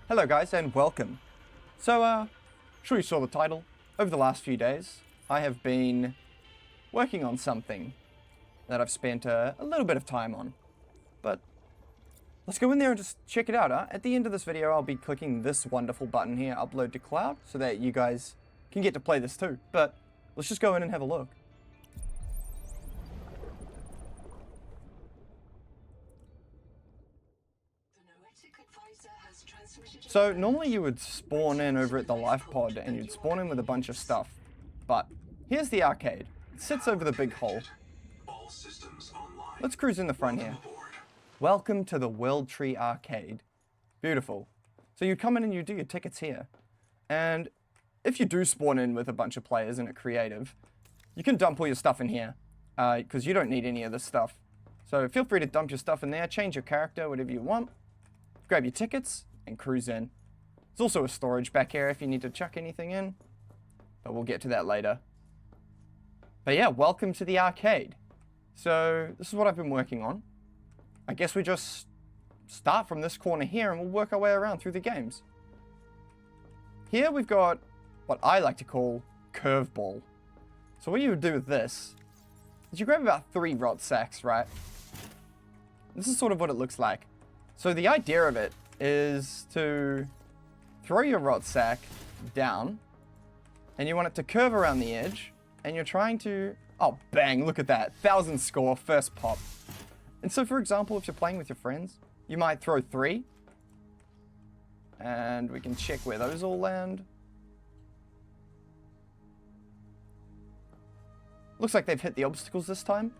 Hello guys and welcome. So sure you saw the title. Over the last few days I have been working on something that I've spent a little bit of time on. But let's go in there and just check it out. At the end of this video I'll be clicking this wonderful button here, upload to cloud, so that you guys can get to play this too. But let's just go in and have a look. So normally you would spawn in over at the life pod and you'd spawn in with a bunch of stuff. But here's the arcade. It sits over the big hole. Let's cruise in the front here. Welcome to the World Tree Arcade. Beautiful. So you come in and you do your tickets here. And if you do spawn in with a bunch of players and a creative, you can dump all your stuff in here, because you don't need any of this stuff. So feel free to dump your stuff in there, change your character, whatever you want. Grab your tickets and cruise in. There's also a storage back here if you need to chuck anything in, but we'll get to that later. But yeah, welcome to the arcade. So this is what I've been working on. I guess we just start from this corner here and we'll work our way around through the games. Here we've got what I like to call Curveball. So what you would do with this is you grab about 3 Rotsacs, right? This is sort of what it looks like. So the idea of it is to throw your Rotsac down and you want it to curve around the edge and you're trying to, oh bang, look at that, 1000 score, first pop. And so for example, if you're playing with your friends, you might throw 3 and we can check where those all land. Looks like they've hit the obstacles this time.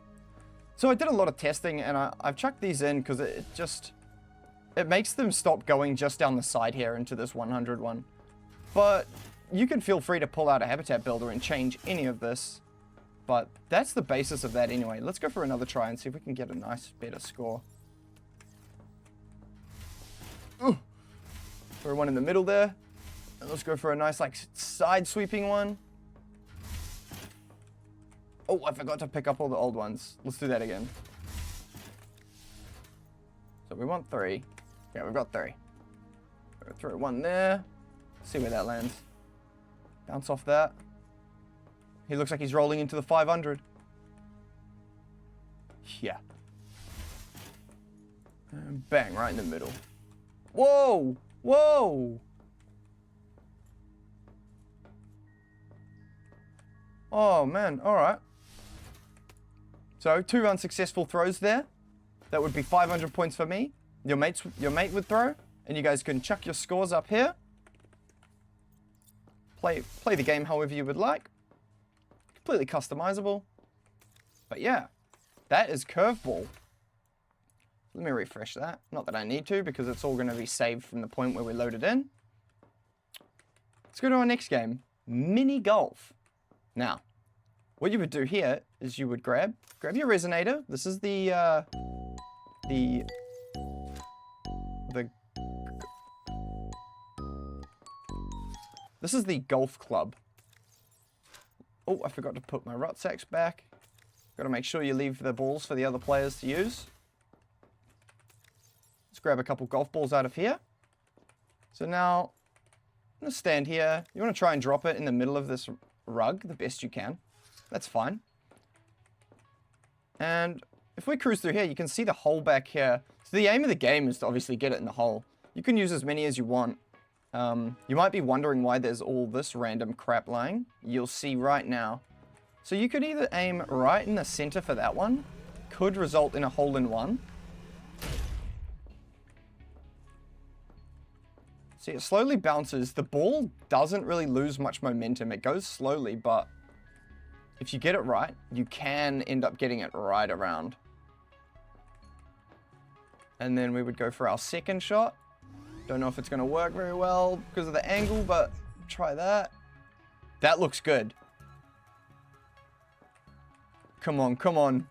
So I did a lot of testing and I've chucked these in because it makes them stop going just down the side here into this 100 one. But you can feel free to pull out a habitat builder and change any of this. But that's the basis of that anyway. Let's go for another try and see if we can get a nice, better score. Ooh. Throw one in the middle there. And let's go for a nice, like, side sweeping one. Oh, I forgot to pick up all the old ones. Let's do that again. So we want 3. Yeah, we've got 3. Throw 1 there. See where that lands. Bounce off that. He looks like he's rolling into the 500. Yeah. And bang, right in the middle. Whoa! Whoa! Oh, man. All right. So 2 unsuccessful throws there. That would be 500 points for me. Your mate would throw, and you guys can chuck your scores up here. Play the game however you would like. Completely customizable. But yeah, that is Curveball. Let me refresh that. Not that I need to, because it's all going to be saved from the point where we load it in. Let's go to our next game, Mini Golf. Now, what you would do here is you would grab your resonator. This is this is the golf club. Oh, I forgot to put my Rotsacs back. Got to make sure you leave the balls for the other players to use. Let's grab a couple golf balls out of here. So now, I'm going to stand here. You want to try and drop it in the middle of this rug the best you can. That's fine. And if we cruise through here, you can see the hole back here. So the aim of the game is to obviously get it in the hole. You can use as many as you want. You might be wondering why there's all this random crap lying. You'll see right now. So you could either aim right in the center for that one. Could result in a hole-in-one. See, it slowly bounces. The ball doesn't really lose much momentum. It goes slowly, but if you get it right, you can end up getting it right around. And then we would go for our second shot. Don't know if it's going to work very well because of the angle, but try that. That looks good. Come on, come on.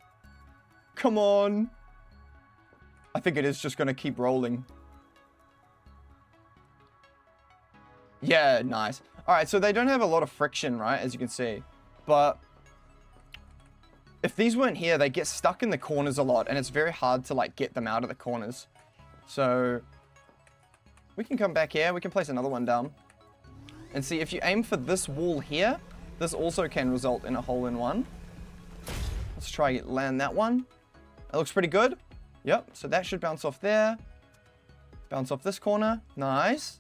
Come on. I think it is just going to keep rolling. Yeah, nice. All right, so they don't have a lot of friction, right, as you can see. But if these weren't here, they get stuck in the corners a lot, and it's very hard to, like, get them out of the corners. So we can come back here. We can place another one down. And see, if you aim for this wall here, this also can result in a hole-in-one. Let's try land that one. That looks pretty good. Yep, so that should bounce off there. Bounce off this corner. Nice.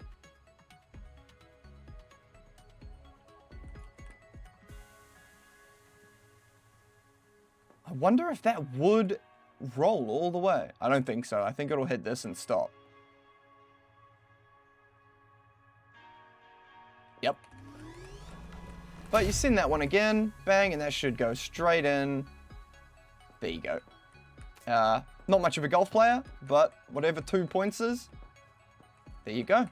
I wonder if that would roll all the way. I don't think so. I think it'll hit this and stop. Yep. But you send that one again. Bang, and that should go straight in. There you go. Not much of a golf player, but whatever 2 points is, there you go.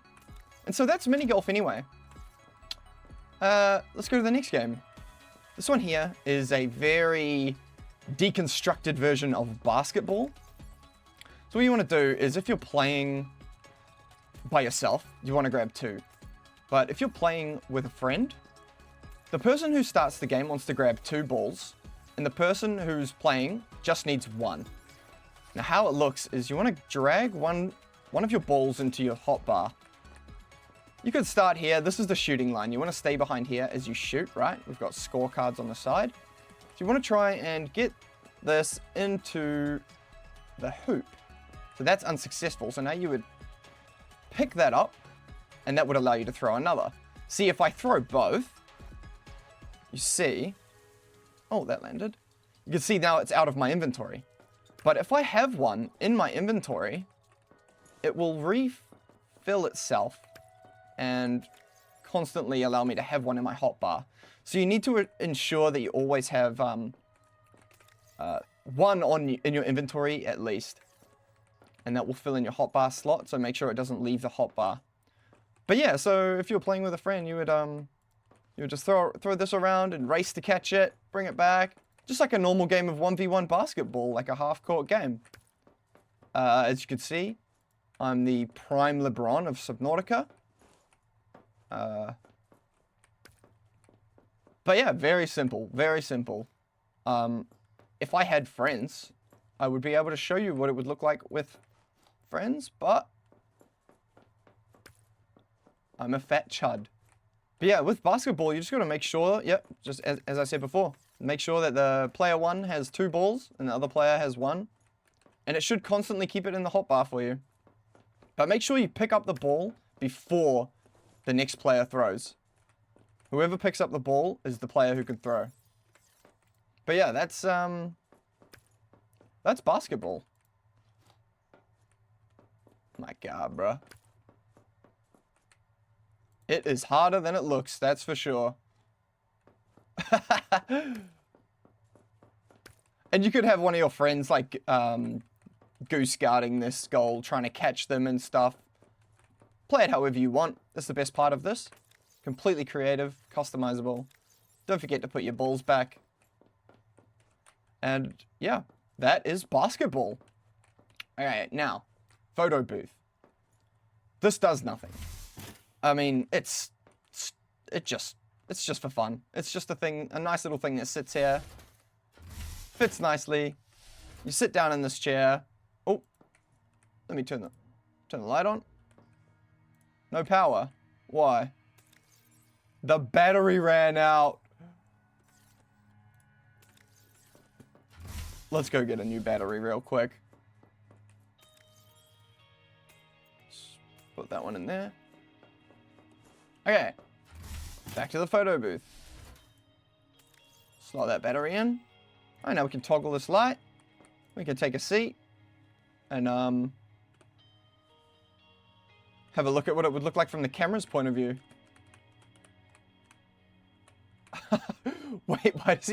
And so that's mini golf anyway. Let's go to the next game. This one here is a very deconstructed version of basketball. So what you want to do is, if you're playing by yourself, you want to grab 2. But if you're playing with a friend, the person who starts the game wants to grab 2 balls, and the person who's playing just needs 1. Now how it looks is you want to drag one of your balls into your hotbar. You could start here. This is the shooting line. You want to stay behind here as you shoot, right? We've got scorecards on the side. So you want to try and get this into the hoop. So that's unsuccessful. So now you would pick that up, and that would allow you to throw another. See, if I throw both, you see, oh, that landed. You can see now it's out of my inventory. But if I have one in my inventory, it will refill itself and constantly allow me to have one in my hotbar. So you need to ensure that you always have one in your inventory at least. And that will fill in your hotbar slot, so make sure it doesn't leave the hotbar. But yeah, so if you're playing with a friend, you would just throw this around and race to catch it, bring it back. Just like a normal game of 1v1 basketball, like a half-court game. As you can see, I'm the prime LeBron of Subnautica. But yeah, very simple, very simple. If I had friends, I would be able to show you what it would look like with friends, but I'm a fat chud. But yeah, with basketball, you just got to make sure, yep, just as I said before, make sure that the player 1 has 2 balls and the other player has 1. And it should constantly keep it in the hotbar for you. But make sure you pick up the ball before the next player throws. Whoever picks up the ball is the player who can throw. But yeah, that's basketball. My God, bruh. It is harder than it looks, that's for sure. And you could have one of your friends like goose guarding this goal, trying to catch them and stuff. Play it however you want. That's the best part of this. Completely creative, customizable. Don't forget to put your balls back. And yeah, that is basketball. Alright, now, photo booth. This does nothing. I mean, it's just for fun. It's just a nice little thing that sits here. Fits nicely. You sit down in this chair. Oh, let me turn the light on. No power. Why? The battery ran out. Let's go get a new battery real quick. Put that one in there. Okay, back to the photo booth. Slot that battery in. All right, now we can toggle this light. We can take a seat and have a look at what it would look like from the camera's point of view. Wait, why does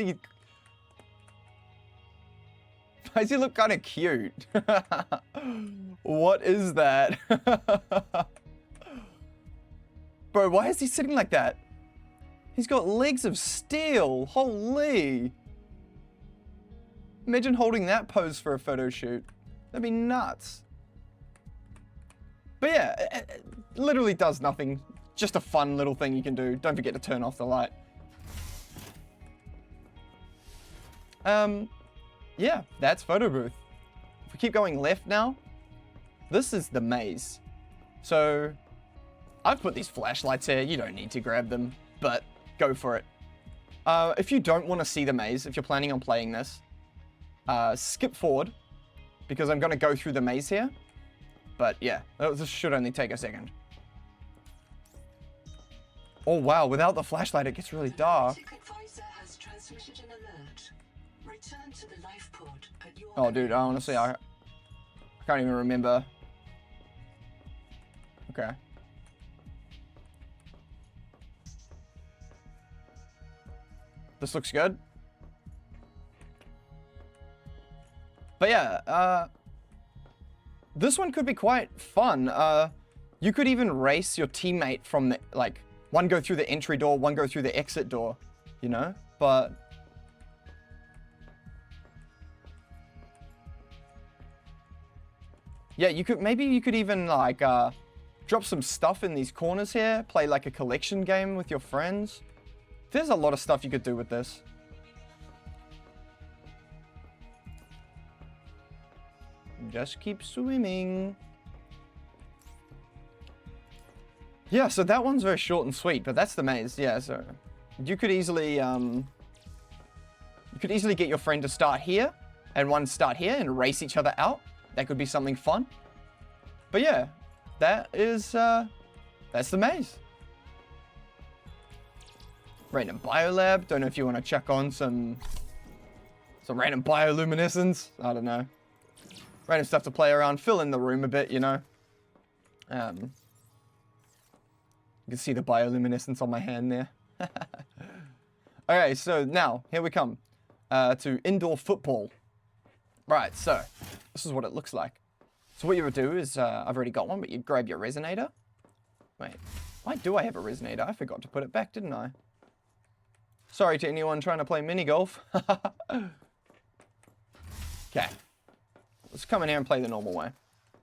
he look kind of cute? What is that? Bro, why is he sitting like that? He's got legs of steel. Holy. Imagine holding that pose for a photo shoot. That'd be nuts. But yeah, it literally does nothing. Just a fun little thing you can do. Don't forget to turn off the light. Yeah, that's photo booth. If we keep going left now, this is the maze. So I've put these flashlights here. You don't need to grab them, but go for it. If you don't want to see the maze, if you're planning on playing this, skip forward, because I'm going to go through the maze here. But yeah, this should only take a second. Oh wow, without the flashlight it gets really dark. Oh dude, honestly, I can't even remember. Okay. This looks good. But yeah, this one could be quite fun. You could even race your teammate from the, like, one go through the entry door, one go through the exit door, you know? But yeah, maybe you could even like drop some stuff in these corners here, play like a collection game with your friends. There's a lot of stuff you could do with this. Just keep swimming. Yeah, so that one's very short and sweet, but that's the maze. Yeah, so you could easily get your friend to start here and one start here and race each other out. That could be something fun. But yeah, that is that's the maze. Random biolab. Don't know if you want to check on some random bioluminescence. I don't know. Random stuff to play around. Fill in the room a bit, you know. You can see the bioluminescence on my hand there. Okay, so now, here we come to indoor football. Right, so this is what it looks like. So what you would do is, I've already got one, but you grab your resonator. Wait, why do I have a resonator? I forgot to put it back, didn't I? Sorry to anyone trying to play mini golf. Okay. Let's come in here and play the normal way.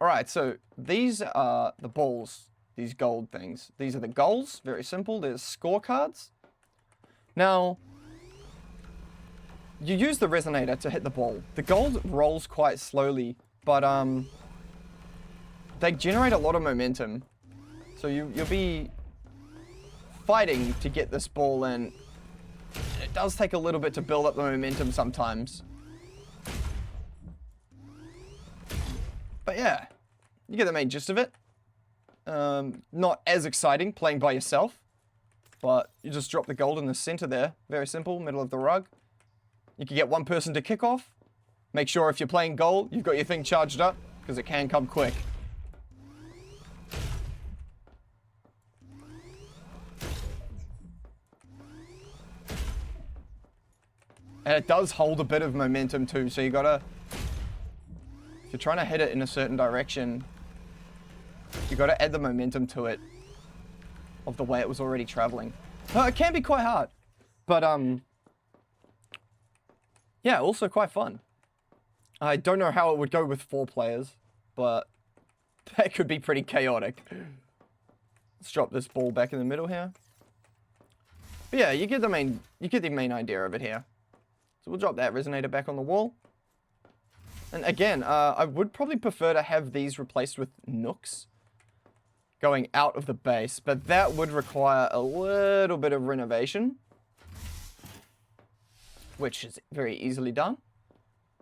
Alright, so these are the balls, these gold things. These are the goals, very simple. There's scorecards. Now, you use the resonator to hit the ball. The gold rolls quite slowly, but they generate a lot of momentum. So you'll be fighting to get this ball in. It does take a little bit to build up the momentum sometimes. But yeah, you get the main gist of it. Not as exciting playing by yourself, but you just drop the gold in the center there. Very simple, middle of the rug. You can get one person to kick off. Make sure if you're playing gold, you've got your thing charged up, because it can come quick. And it does hold a bit of momentum too, so you gotta... If you're trying to hit it in a certain direction, you got to add the momentum to it of the way it was already traveling. It can be quite hard, but yeah, also quite fun. I don't know how it would go with 4 players, but that could be pretty chaotic. Let's drop this ball back in the middle here. But yeah, you get the main idea of it here. So we'll drop that resonator back on the wall. And again, I would probably prefer to have these replaced with nooks going out of the base, but that would require a little bit of renovation, which is very easily done.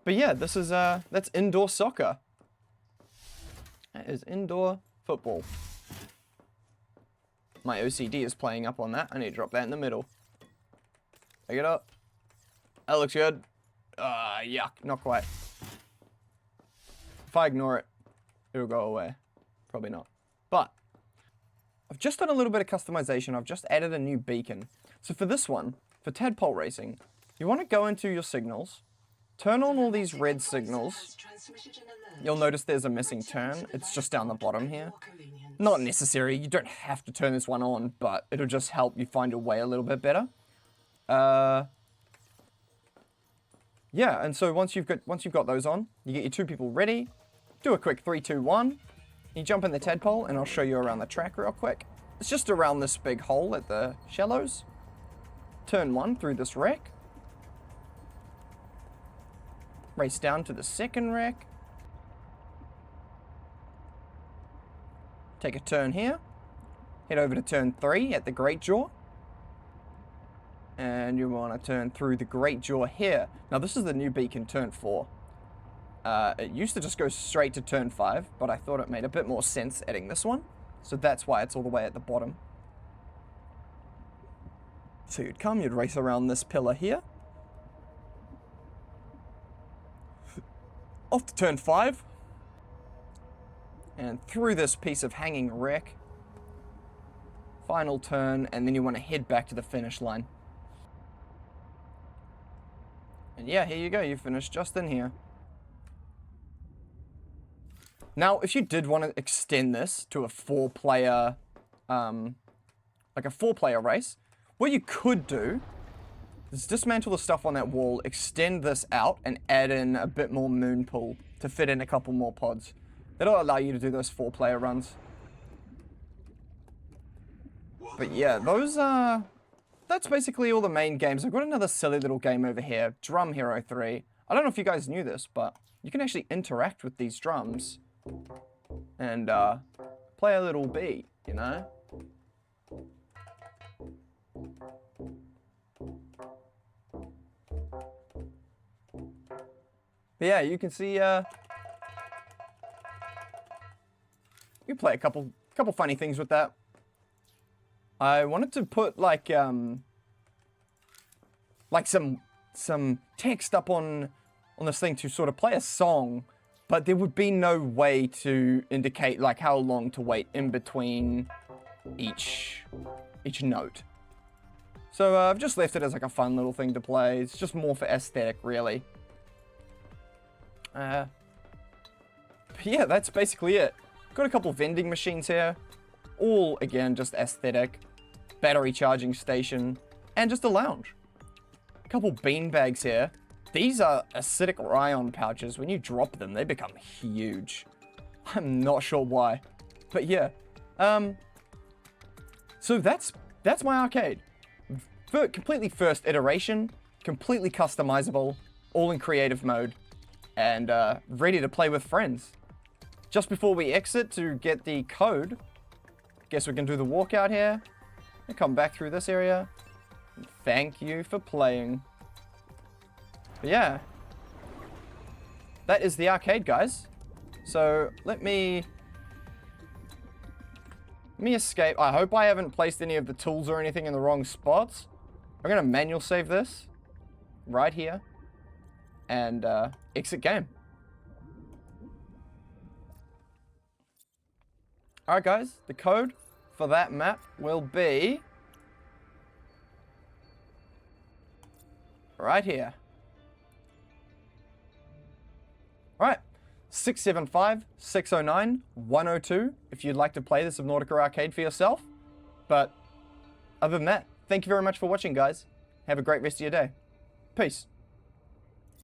But yeah, this is that's indoor soccer. That is indoor football. My OCD is playing up on that. I need to drop that in the middle. Pick it up. That looks good. Yuck, not quite. If I ignore it, it'll go away. Probably not. But I've just done a little bit of customization. I've just added a new beacon. So for this one, for Tadpole Racing, you want to go into your signals, turn on all these red signals. You'll notice there's a missing turn. It's just down the bottom here. Not necessary. You don't have to turn this one on, but it'll just help you find your way a little bit better. Yeah, and so once you've got those on, you get your 2 people ready. Do a quick 3, 2, 1. You jump in the tadpole, and I'll show you around the track real quick. It's just around this big hole at the shallows. Turn 1 through this wreck. Race down to the second wreck. Take a turn here. head over to turn 3 at the Great Jaw. And you want to turn through the Great Jaw here. Now this is the new beacon, turn 4. It used to just go straight to turn 5, but I thought it made a bit more sense adding this one. So that's why it's all the way at the bottom. So you'd come, you'd race around this pillar here. Off to turn 5. And through this piece of hanging wreck. Final turn, and then you want to head back to the finish line. And yeah, here you go, you finished just in here. Now, if you did want to extend this to a 4-player, like a 4-player race, what you could do is dismantle the stuff on that wall, extend this out, and add in a bit more moon pool to fit in a couple more pods. That'll allow you to do those 4-player runs. But yeah, those are... That's basically all the main games. I've got another silly little game over here, Drum Hero 3. I don't know if you guys knew this, but you can actually interact with these drums and play a little beat, you know? But yeah, you can see, you play a couple funny things with that. I wanted to put like some text up on this thing to sort of play a song, but there would be no way to indicate like how long to wait in between each note. So I've just left it as like a fun little thing to play. It's just more for aesthetic, really. But yeah, that's basically it. Got a couple vending machines here. All, again, just aesthetic. Battery charging station. And just a lounge. A couple bean bags here. These are acidic rayon pouches. When you drop them, they become huge. I'm not sure why. But yeah. So that's my arcade. Completely first iteration. Completely customizable. All in creative mode. And ready to play with friends. Just before we exit to get the code, guess we can do the walkout here. And come back through this area. Thank you for playing. But yeah. That is the arcade, guys. So let me escape. I hope I haven't placed any of the tools or anything in the wrong spots. I'm going to manual save this right here. And exit game. Alright guys, the code for that map will be right here. Alright, 675-609-102 if you'd like to play the Subnautica arcade for yourself. But other than that, thank you very much for watching, guys. Have a great rest of your day. Peace.